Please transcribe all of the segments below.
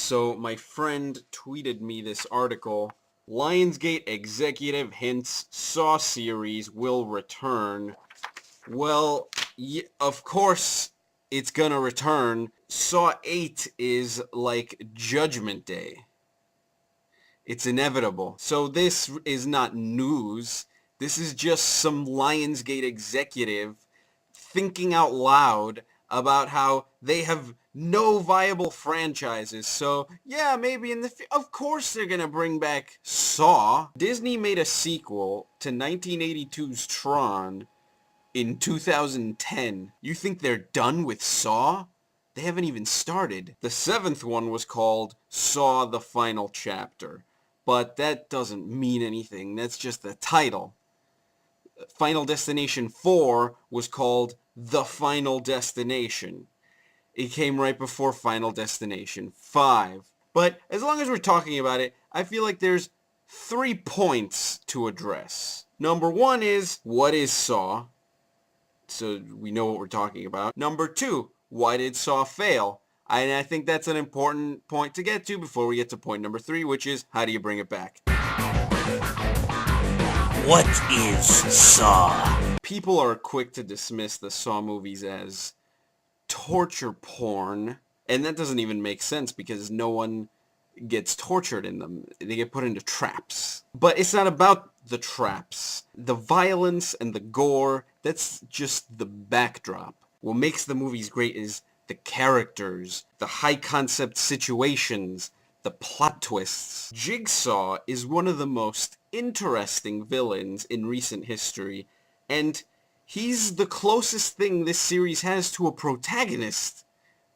So my friend tweeted me this article. Lionsgate executive hints Saw series will return. Well, of course it's gonna return. Saw 8 is like Judgment Day. It's inevitable. So this is not news. This is just some Lionsgate executive thinking out loud about how they have no viable franchises. So, yeah, maybe of course they're going to bring back Saw. Disney made a sequel to 1982's Tron in 2010. You think they're done with Saw? They haven't even started. The seventh one was called Saw the Final Chapter. But that doesn't mean anything. That's just the title. Final Destination 4 was called The Final Destination. It came right before Final Destination 5. But as long as we're talking about it, I feel like there's 3 points to address. Number 1 is, what is Saw? So we know what we're talking about. Number 2, why did Saw fail? And I think that's an important point to get to before we get to point number 3, which is, how do you bring it back? What is Saw? People are quick to dismiss the Saw movies as torture porn, and that doesn't even make sense because no one gets tortured in them. They get put into traps. But it's not about the traps. The violence and the gore, that's just the backdrop. What makes the movies great is the characters, the high-concept situations, the plot twists. Jigsaw is one of the most interesting villains in recent history, and he's the closest thing this series has to a protagonist,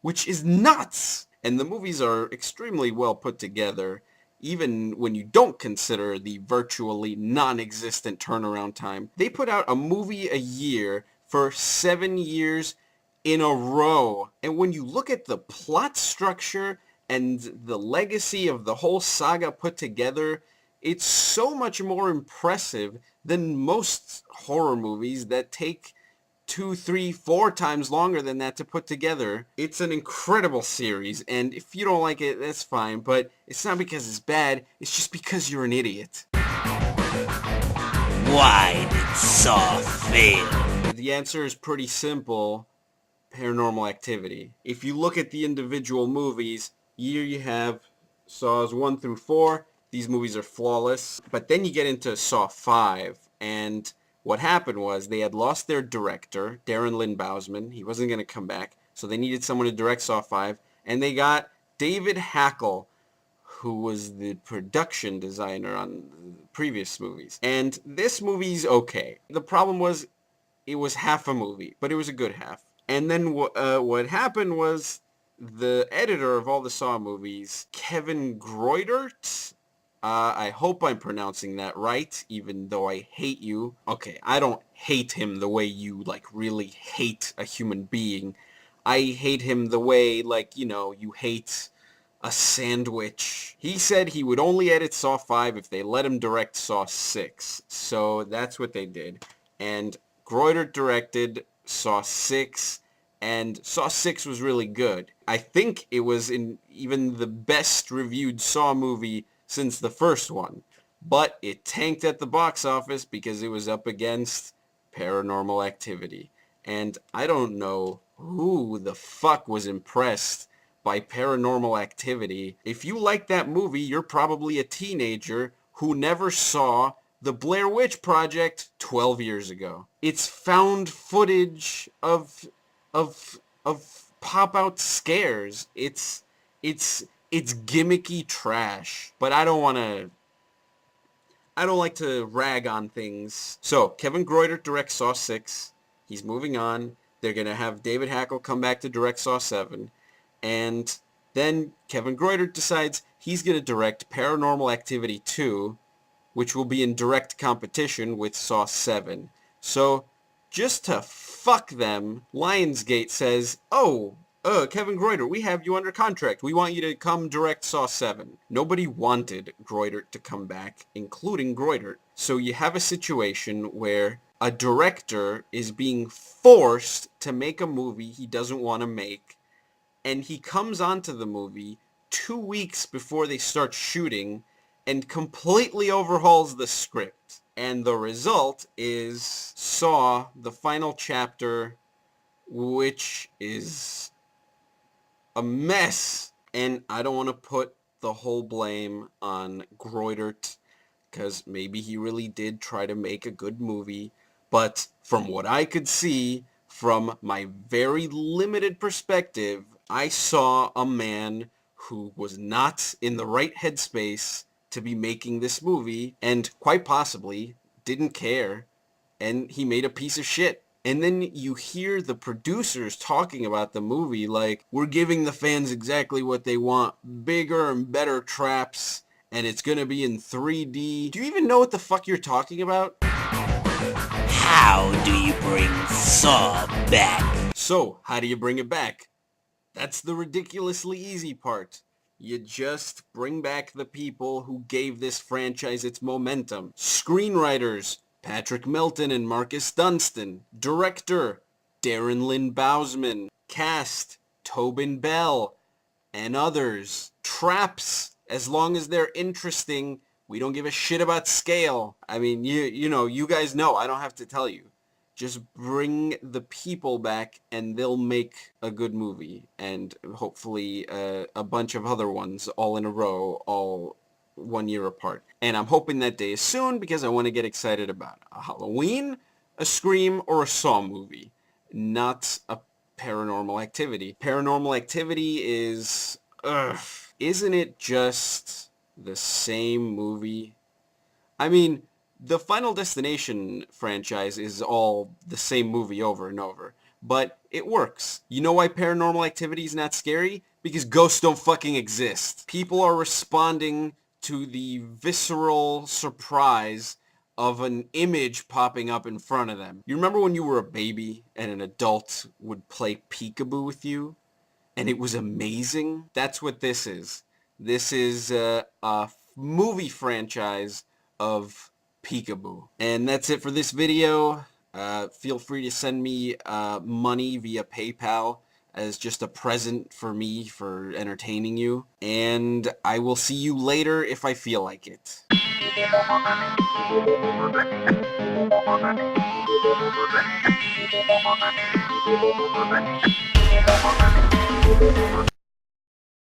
which is nuts! And the movies are extremely well put together, even when you don't consider the virtually non-existent turnaround time. They put out a movie a year for 7 years in a row. And when you look at the plot structure and the legacy of the whole saga put together, it's so much more impressive than most horror movies that take 2, 3, 4 times longer than that to put together. It's an incredible series, and if you don't like it, that's fine, but it's not because it's bad, it's just because you're an idiot. Why did Saw fail? The answer is pretty simple. Paranormal Activity. If you look at the individual movies, here you have Saws 1 through 4. These movies are flawless. But then you get into Saw 5, and what happened was they had lost their director, Darren Lynn Bousman. He wasn't going to come back, so they needed someone to direct Saw 5, and they got David Hackle, who was the production designer on the previous movies. And this movie's okay. The problem was it was half a movie, but it was a good half. And then what happened was the editor of all the Saw movies, Kevin Greutert, I hope I'm pronouncing that right, even though I hate you. Okay, I don't hate him the way you, like, really hate a human being. I hate him the way, like, you know, you hate a sandwich. He said he would only edit Saw 5 if they let him direct Saw 6. So that's what they did. And Greutert directed Saw 6, and Saw 6 was really good. I think it was even the best reviewed Saw movie since the first one. But it tanked at the box office because it was up against Paranormal Activity. And I don't know who the fuck was impressed by Paranormal Activity. If you like that movie, you're probably a teenager who never saw The Blair Witch Project 12 years ago. It's found footage of pop-out scares. It's gimmicky trash. But I don't like to rag on things. So, Kevin Greutert directs Saw 6. He's moving on. They're going to have David Hackle come back to direct Saw 7. And then Kevin Greutert decides he's going to direct Paranormal Activity 2, which will be in direct competition with Saw 7. So, just to fuck them, Lionsgate says, Kevin Greutert, we have you under contract. We want you to come direct Saw 7. Nobody wanted Greutert to come back, including Greutert. So you have a situation where a director is being forced to make a movie he doesn't want to make, and he comes onto the movie 2 weeks before they start shooting and completely overhauls the script. And the result is Saw, the final chapter, which is a mess. And I don't want to put the whole blame on Groidert, because maybe he really did try to make a good movie. But from what I could see, from my very limited perspective, I saw a man who was not in the right headspace to be making this movie, and quite possibly didn't care, and he made a piece of shit. And then you hear the producers talking about the movie like, we're giving the fans exactly what they want, bigger and better traps, and it's gonna be in 3D. Do you even know what the fuck you're talking about? How do you bring Saw back? So, how do you bring it back? That's the ridiculously easy part. You just bring back the people who gave this franchise its momentum. Screenwriters, Patrick Melton and Marcus Dunstan. Director, Darren Lynn Bousman. Cast, Tobin Bell and others. Traps, as long as they're interesting, we don't give a shit about scale. I mean, you guys know, I don't have to tell you. Just bring the people back and they'll make a good movie. And hopefully a bunch of other ones all in a row, all 1 year apart. And I'm hoping that day is soon because I want to get excited about a Halloween, a Scream, or a Saw movie. Not a Paranormal Activity. Paranormal Activity is... Isn't it just the same movie? I mean, the Final Destination franchise is all the same movie over and over. But it works. You know why Paranormal Activity is not scary? Because ghosts don't fucking exist. People are responding to the visceral surprise of an image popping up in front of them. You remember when you were a baby and an adult would play peekaboo with you? And it was amazing? That's what this is. This is a movie franchise of peekaboo. And that's it for this video. Feel free to send me money via PayPal as just a present for me for entertaining you. And I will see you later if I feel like it.